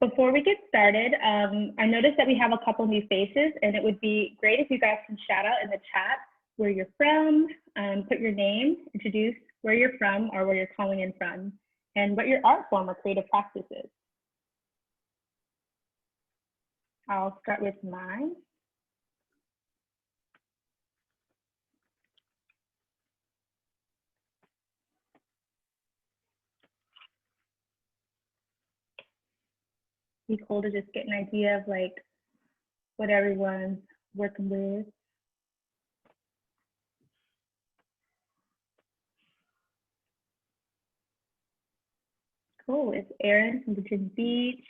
Before we get started, I noticed that we have a couple new faces, and it would be great if you guys can shout out in the chat where you're from, put your name, introduce where you're from or where you're calling in from, and what your art form or creative practice is. I'll start with mine. Be cool to just get an idea of like what everyone's working with. Cool, it's Erin from Virginia Beach.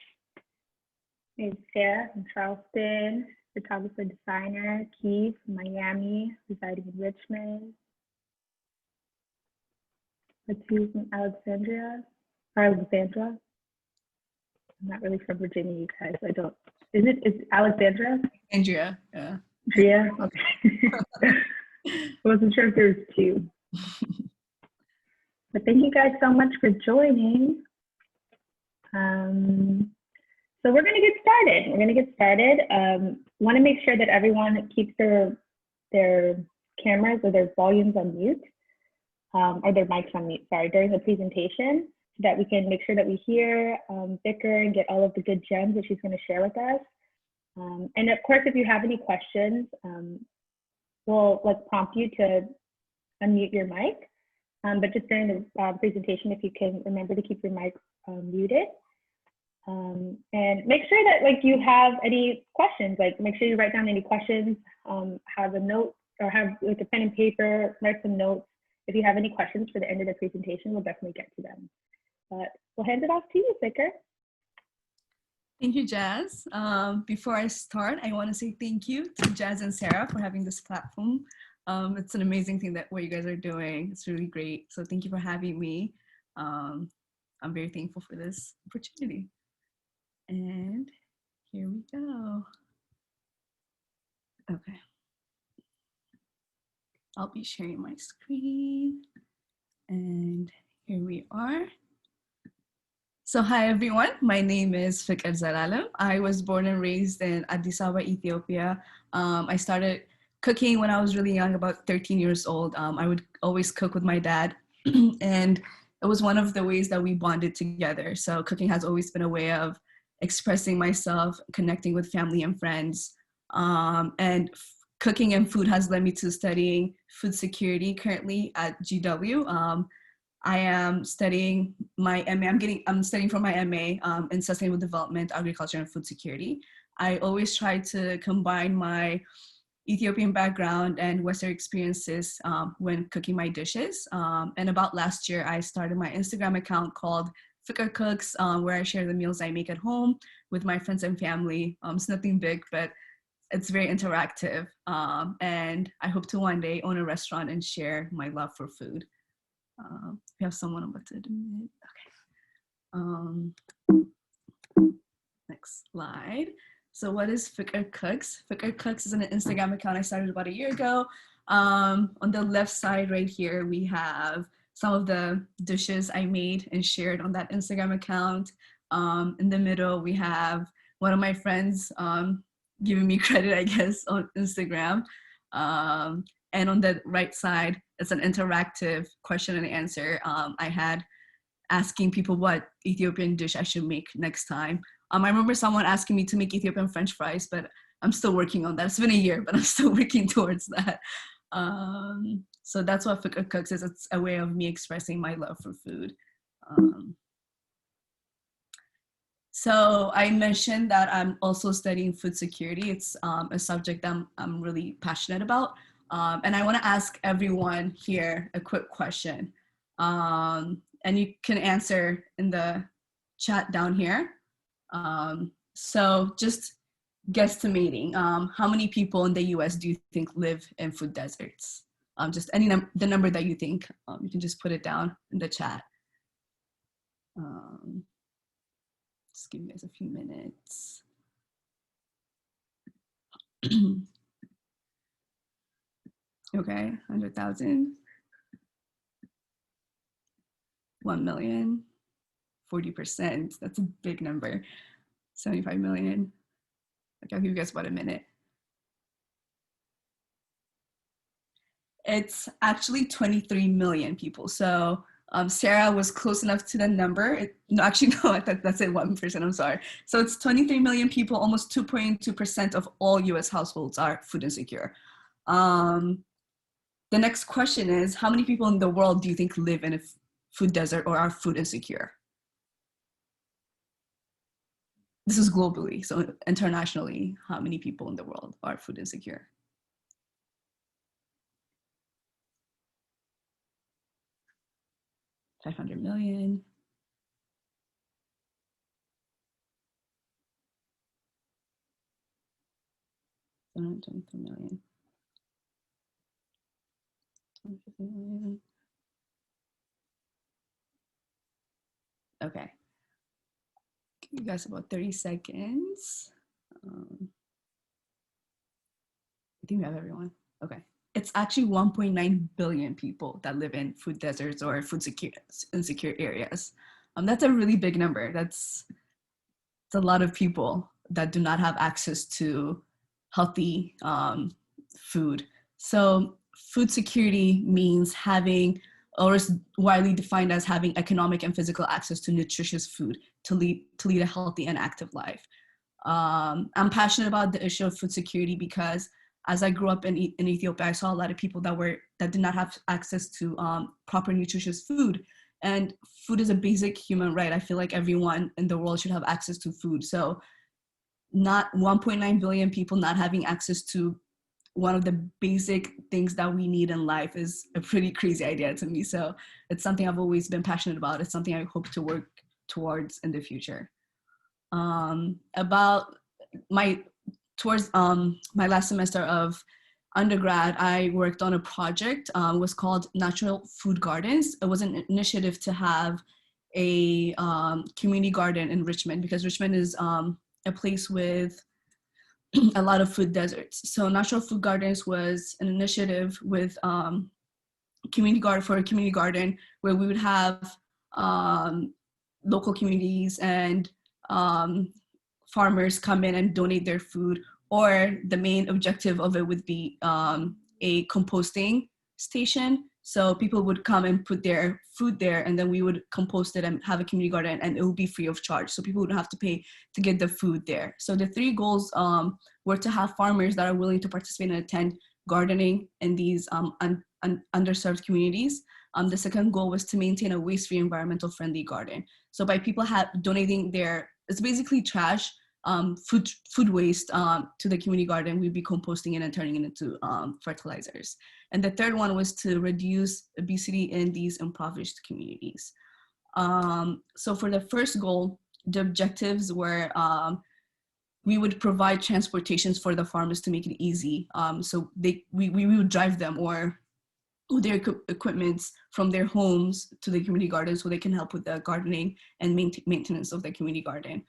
It's Sarah from Charleston, photographer, designer. Keith from Miami, residing in Richmond. Matthew from Alexandra. I'm not really from Virginia, you guys. I don't. Is Alexandra? Andrea, yeah. Andrea, okay. I wasn't sure if there was two. But thank you guys so much for joining. So we're going to get started. Want to make sure that everyone keeps their cameras or their volumes on mute, or their mics on mute, sorry, during the presentation, so that we can make sure that we hear Vicar and get all of the good gems that she's going to share with us. And of course, if you have any questions, we'll prompt you to unmute your mic. But just during the presentation, if you can remember to keep your mic muted. And make sure that you have any questions, make sure you write down any questions, have a note or have a pen and paper, write some notes. If you have any questions for the end of the presentation, we'll definitely get to them. But we'll hand it off to you, Vicar. Thank you, Jazz. Before I start, I want to say thank you to Jazz and Sarah for having this platform. It's an amazing thing what you guys are doing. It's really great. So thank you for having me. I'm very thankful for this opportunity. And here we go. Okay. I'll be sharing my screen. And here we are. So hi everyone, my name is Fikr Zalalam. I was born and raised in Addis Ababa, Ethiopia. I started cooking when I was really young, about 13 years old. I would always cook with my dad, and it was one of the ways that we bonded together. So cooking has always been a way of expressing myself, connecting with family and friends. And cooking and food has led me to studying food security currently at GW. I am studying my MA. I'm studying for my MA in Sustainable Development, Agriculture, and Food Security. I always try to combine my Ethiopian background and Western experiences when cooking my dishes. And about last year, I started my Instagram account called Fikr Cooks, where I share the meals I make at home with my friends and family. It's nothing big, but it's very interactive. And I hope to one day own a restaurant and share my love for food. We have someone about to admit. Okay. Next slide. So what is Fikr Cooks? Fikr Cooks is an Instagram account I started about a year ago. On the left side right here, we have some of the dishes I made and shared on that Instagram account. In the middle, we have one of my friends giving me credit, I guess, on Instagram. And on the right side, it's an interactive question and answer. I had asking people what Ethiopian dish I should make next time. I remember someone asking me to make Ethiopian French fries, but I'm still working on that. It's been a year, but I'm still working towards that. So that's what Fikr Cooks is. It's a way of me expressing my love for food. So I mentioned that I'm also studying food security. It's a subject that I'm really passionate about. And I want to ask everyone here a quick question. And you can answer in the chat down here. So just guesstimating, how many people in the US do you think live in food deserts? Just the number that you think, you can just put it down in the chat. Just give you guys a few minutes. Okay, 100,000, 1 million, 40%. That's a big number. 75 million. Okay, I'll give you guys about a minute. It's actually 23 million people. So Sarah was close enough to the number. No, actually, no, that's it, 1%, I'm sorry. So it's 23 million people, almost 2.2% of all US households are food insecure. The next question is, how many people in the world do you think live in a food desert or are food insecure? This is globally, so internationally, how many people in the world are food insecure? $500 million. $723 million. $250 million. Okay. Give you guys about 30 seconds. I think we have everyone. Okay. It's actually 1.9 billion people that live in food deserts or food insecure areas. That's a really big number. It's a lot of people that do not have access to healthy food. So food security means having, or is widely defined as having economic and physical access to nutritious food to lead a healthy and active life. I'm passionate about the issue of food security because as I grew up in Ethiopia, I saw a lot of people that did not have access to proper nutritious food. And food is a basic human right. I feel like everyone in the world should have access to food. So not 1.9 billion people not having access to one of the basic things that we need in life is a pretty crazy idea to me. So it's something I've always been passionate about. It's something I hope to work towards in the future. Towards my last semester of undergrad, I worked on a project. It was called Natural Food Gardens. It was an initiative to have a community garden in Richmond because Richmond is a place with a lot of food deserts. So Natural Food Gardens was an initiative with community garden where we would have local communities and farmers come in and donate their food, or the main objective of it would be a composting station. So people would come and put their food there, and then we would compost it and have a community garden, and it would be free of charge. So people wouldn't have to pay to get the food there. So the three goals were to have farmers that are willing to participate and attend gardening in these underserved communities. The second goal was to maintain a waste-free, environmental friendly garden. So by people donating it's basically trash, food waste to the community garden, we'd be composting it and turning it into fertilizers. And the third one was to reduce obesity in these impoverished communities. So for the first goal, the objectives were we would provide transportations for the farmers to make it easy. So we would drive them or their equipments from their homes to the community garden so they can help with the gardening and maintenance of the community garden.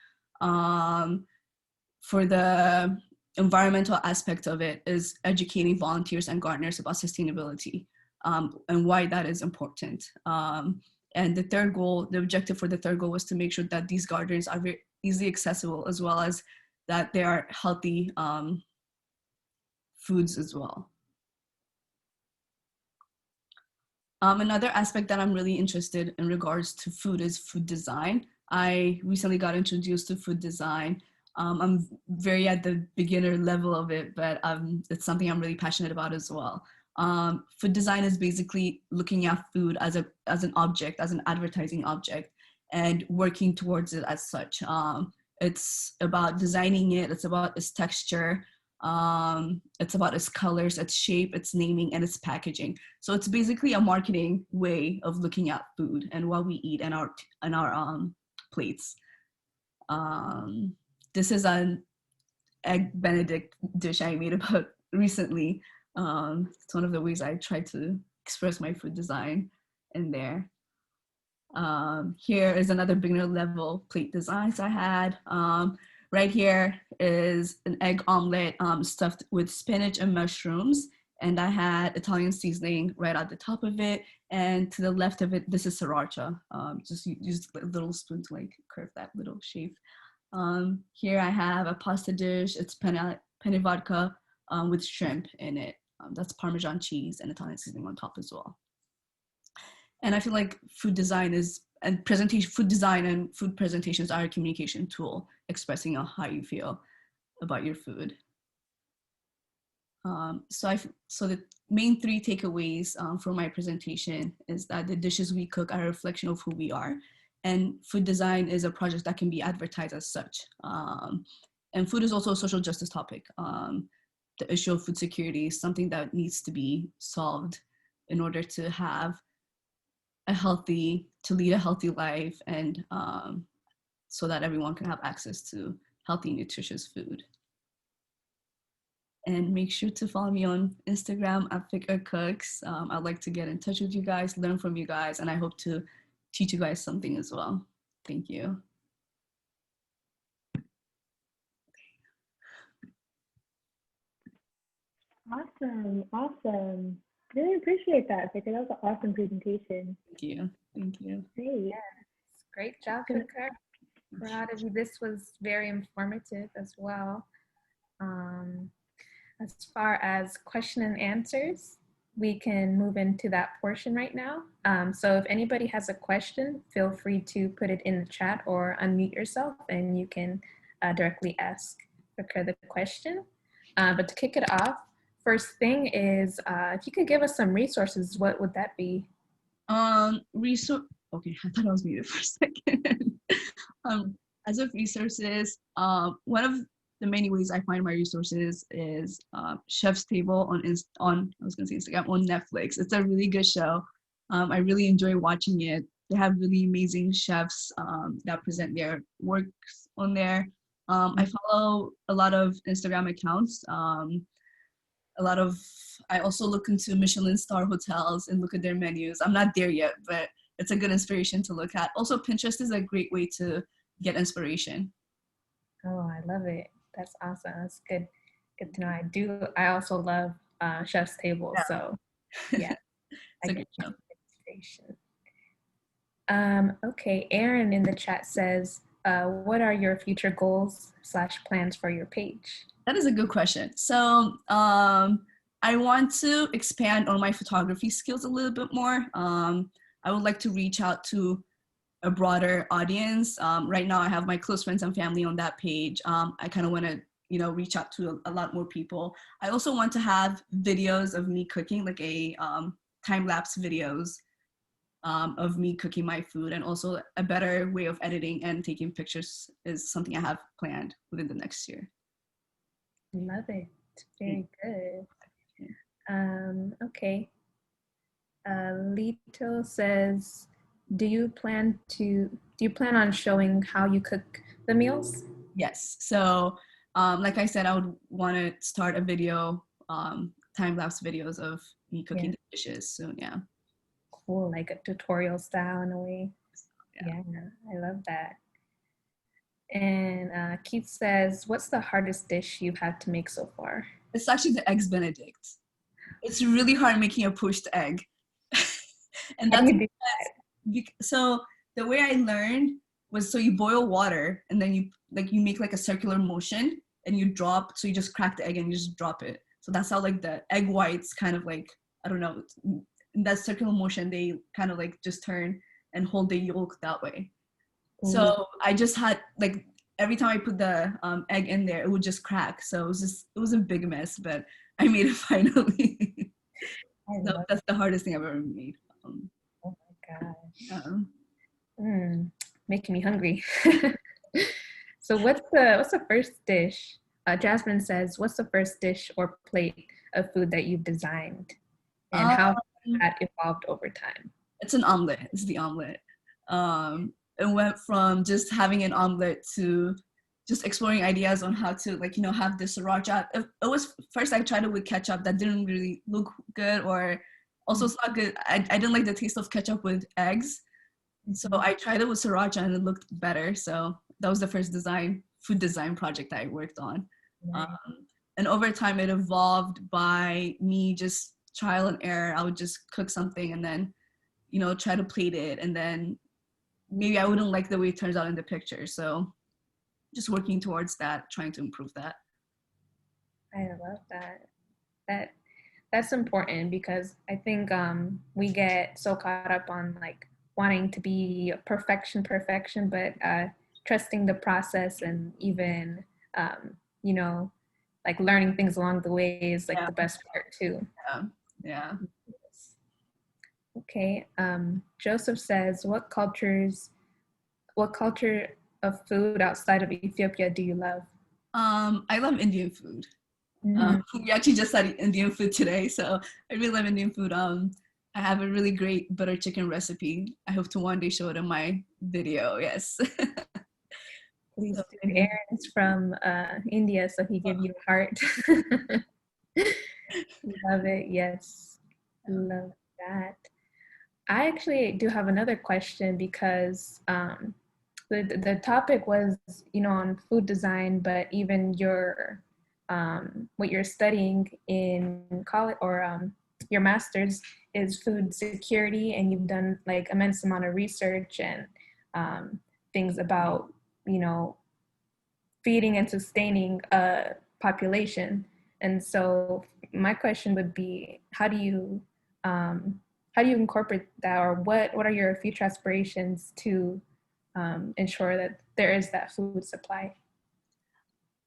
For the environmental aspect of it is educating volunteers and gardeners about sustainability and why that is important. And the objective for the third goal was to make sure that these gardens are very easily accessible, as well as that they are healthy foods as well. Another aspect that I'm really interested in regards to food is food design. I recently got introduced to food design. I'm very at the beginner level of it, but it's something I'm really passionate about as well. Food design is basically looking at food as an object, as an advertising object, and working towards it as such. It's about designing it, it's about its texture, it's about its colors, its shape, its naming, and its packaging. So it's basically a marketing way of looking at food and what we eat and our plates. This is an egg Benedict dish I made about recently. It's one of the ways I try to express my food design in there. Here is another beginner level plate designs I had. Right here is an egg omelet stuffed with spinach and mushrooms. And I had Italian seasoning right at the top of it. And to the left of it, this is sriracha. Just use a little spoon to like curve that little shape. Here I have a pasta dish. It's penne vodka with shrimp in it. That's Parmesan cheese and Italian seasoning on top as well. And I feel like food design and food presentations are a communication tool, expressing how you feel about your food. So the main three takeaways for my presentation is that the dishes we cook are a reflection of who we are, and food design is a project that can be advertised as such. And food is also a social justice topic. The issue of food security is something that needs to be solved in order to have to lead a healthy life, and so that everyone can have access to healthy, nutritious food. And make sure to follow me on Instagram at Fikr Cooks. I'd like to get in touch with you guys, learn from you guys, and I hope to teach you guys something as well. Thank you. Awesome, awesome. Really appreciate that, Fikr. That was an awesome presentation. Thank you. Thank you. Great. Yes, great job, Fikr. Proud of you. This was very informative as well. As far as question and answers, we can move into that portion right now. So if anybody has a question, feel free to put it in the chat or unmute yourself and you can directly ask Fikr the question. But to kick it off, first thing is, if you could give us some resources, what would that be? Okay, I thought I was muted for a second. As of resources, one of the many ways I find my resources is Chef's Table on Instagram, on Netflix. It's a really good show. I really enjoy watching it. They have really amazing chefs that present their works on there. I follow a lot of Instagram accounts. I also look into Michelin star hotels and look at their menus. I'm not there yet, but it's a good inspiration to look at. Also, Pinterest is a great way to get inspiration. Oh, I love it. That's awesome. That's good. Good to know. I also love Chef's Table. Yeah. So yeah, It's a good show. Okay, Aaron in the chat says, what are your future goals / plans for your page? That is a good question. So I want to expand on my photography skills a little bit more. I would like to reach out to a broader audience. Right now I have my close friends and family on that page. I kind of want to, reach out to a lot more people. I also want to have videos of me cooking, like a time-lapse videos of me cooking my food, and also a better way of editing and taking pictures is something I have planned within the next year. Love it. Very good. Okay. Lito says, do you plan on showing how you cook the meals? Yes. So like I said, I would want to start a video, time-lapse videos of me cooking the dishes soon. Yeah. Cool, like a tutorial style in a way. Yeah, I love that. And Keith says, what's the hardest dish you've had to make so far? It's actually the eggs Benedict. It's really hard making a poached egg. And that's so the way I learned was, so you boil water and then you make like a circular motion and you drop, so you just crack the egg and you just drop it. So that's how like the egg whites kind of like, I don't know, in that circular motion, they kind of like just turn and hold the yolk that way. So I just had like, every time I put the egg in there, it would just crack. So it was a big mess, but I made it finally. So that's the hardest thing I've ever made. Oh my gosh. Making me hungry. So what's the first dish? Jasmine says, what's the first dish or plate of food that you've designed? And how that evolved over time? It's an omelet. It's the omelet. It went from just having an omelet to just exploring ideas on how to have the sriracha. It was first I tried it with ketchup. That didn't really look good, or also it's not good. I didn't like the taste of ketchup with eggs. So I tried it with sriracha and it looked better. So that was the first food design project I worked on. And over time it evolved by me just trial and error. I would just cook something and then, try to plate it, and then maybe I wouldn't like the way it turns out in the picture. So just working towards that, trying to improve that. I love that. That's important because I think we get so caught up on like wanting to be perfection, but trusting the process and even you know, like learning things along the way is like Yeah. the best part too. Yeah. Okay. Joseph says, what culture of food outside of Ethiopia do you love? I love Indian food. We actually just had Indian food today, so I really love Indian food. I have a really great butter chicken recipe. I hope to one day show it in my video. Yes. Please So, do. Aaron's from India, so he gave you a heart. Love it. Yes. Love that. I actually do have another question because the topic was, on food design, but even your what you're studying in college or your master's is food security, and you've done like immense amount of research and things about feeding and sustaining a population. And so my question would be, how do you incorporate that, or what are your future aspirations to ensure that there is that food supply?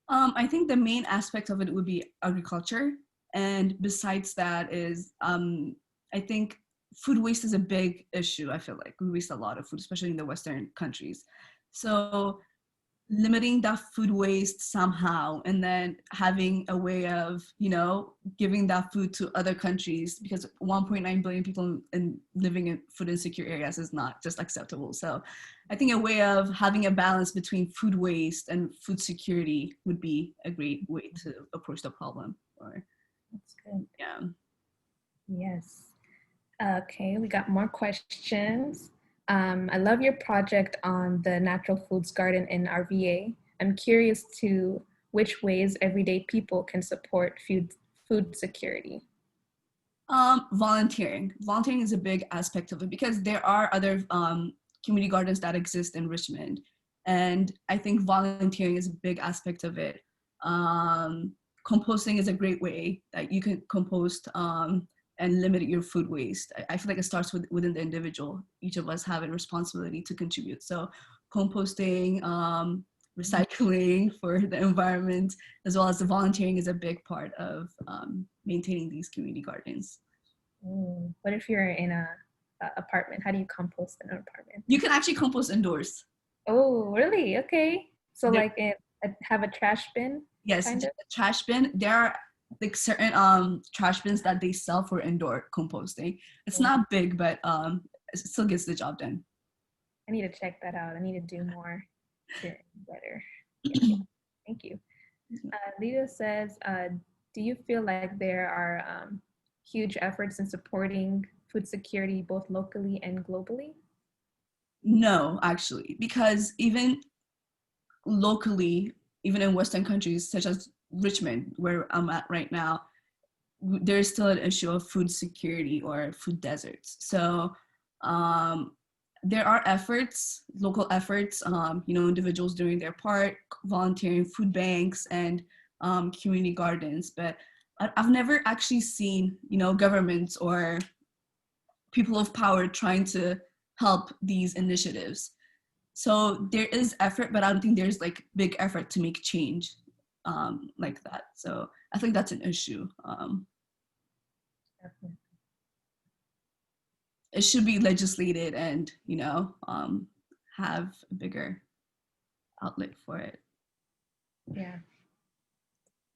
I think the main aspect of it would be agriculture. And besides that is, I think food waste is a big issue. I feel like we waste a lot of food, especially in the Western countries. So limiting that food waste somehow, and then having a way of giving that food to other countries, because 1.9 billion people living in food insecure areas is not just acceptable. So I think a way of having a balance between food waste and food security would be a great way to approach the problem. That's good. Yeah. Yes. Okay, we got more questions. I love your project on the natural foods garden in RVA. I'm curious to which ways everyday people can support food security. Volunteering is a big aspect of it, because there are other community gardens that exist in Richmond, and I think volunteering is a big aspect of it. Composting is a great way that you can compost and limit your food waste. I feel like it starts within the individual. Each of us have a responsibility to contribute. So composting, recycling for the environment, as well as the volunteering, is a big part of maintaining these community gardens. What if you're in a apartment? How do you compost in an apartment? You can actually compost indoors. Oh, really? Okay. So have a trash bin? Yes, kind of? a trash bin. There are like certain trash bins that they sell for indoor composting. It's not big, but it still gets the job done. I need to check that out. I need to do more better. Yeah. Thank you. Lita says, do you feel like there are huge efforts in supporting food security both locally and globally? No, actually, because even locally, even in Western countries such as Richmond, where I'm at right now, there's still an issue of food security or food deserts. So there are efforts, local efforts, individuals doing their part, volunteering, food banks, and community gardens. But I've never actually seen, governments or people of power trying to help these initiatives. So there is effort, but I don't think there's like big effort to make change like that. So I think that's an issue. It should be legislated and, have a bigger outlet for it. Yeah.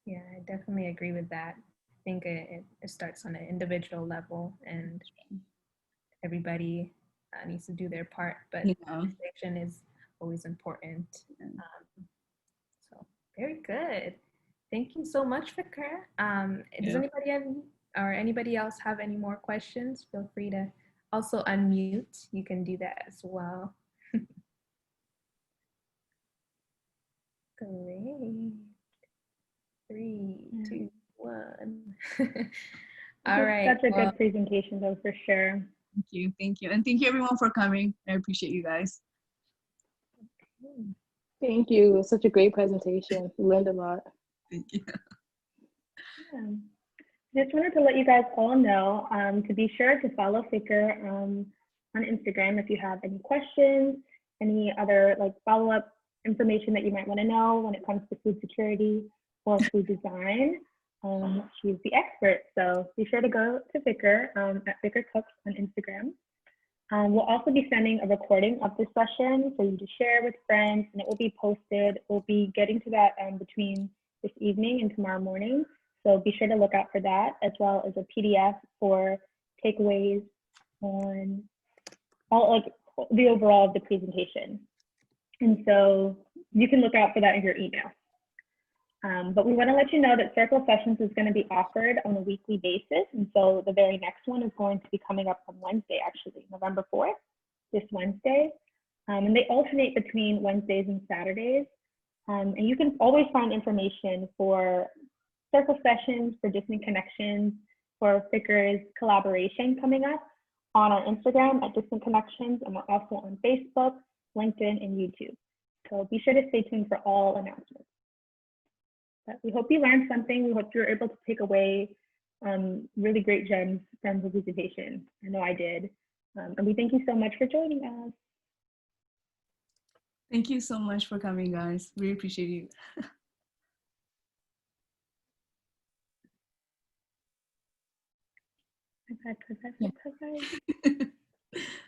Yeah, I definitely agree with that. I think it starts on an individual level, and everybody needs to do their part, but legislation is always important. So very good. Thank you so much, Fikra. Does anybody else have any more questions? Feel free to also unmute. You can do that as well. Great. 3, 2, 1. All right. Such a good presentation, though, for sure. Thank you. And thank you everyone for coming. I appreciate you guys. Okay. Thank you. Such a great presentation. Learned a lot. Thank you. Yeah. Just wanted to let you guys all know to be sure to follow Fikr on Instagram if you have any questions, any other like follow-up information that you might want to know when it comes to food security or food design. She's the expert, so be sure to go to Fikr at Fikr Cooks on Instagram. We'll also be sending a recording of this session for you to share with friends, and it will be posted. We'll be getting to that between this evening and tomorrow morning. So be sure to look out for that, as well as a PDF for takeaways on all like the overall of the presentation. And so you can look out for that in your email. But we want to let you know that Circle Sessions is going to be offered on a weekly basis. And so the very next one is going to be coming up on Wednesday, actually, November 4th, this Wednesday. And they alternate between Wednesdays and Saturdays. And you can always find information for Circle Sessions, for Distant Connections, for Fikr's collaboration coming up on our Instagram at Distant Connections. And we're also on Facebook, LinkedIn, and YouTube. So be sure to stay tuned for all announcements. But we hope you learned something. We hope you're able to take away really great gems from the presentation. I know I did. And we thank you so much for joining us. Thank you so much for coming, guys. We appreciate you. Bye-bye.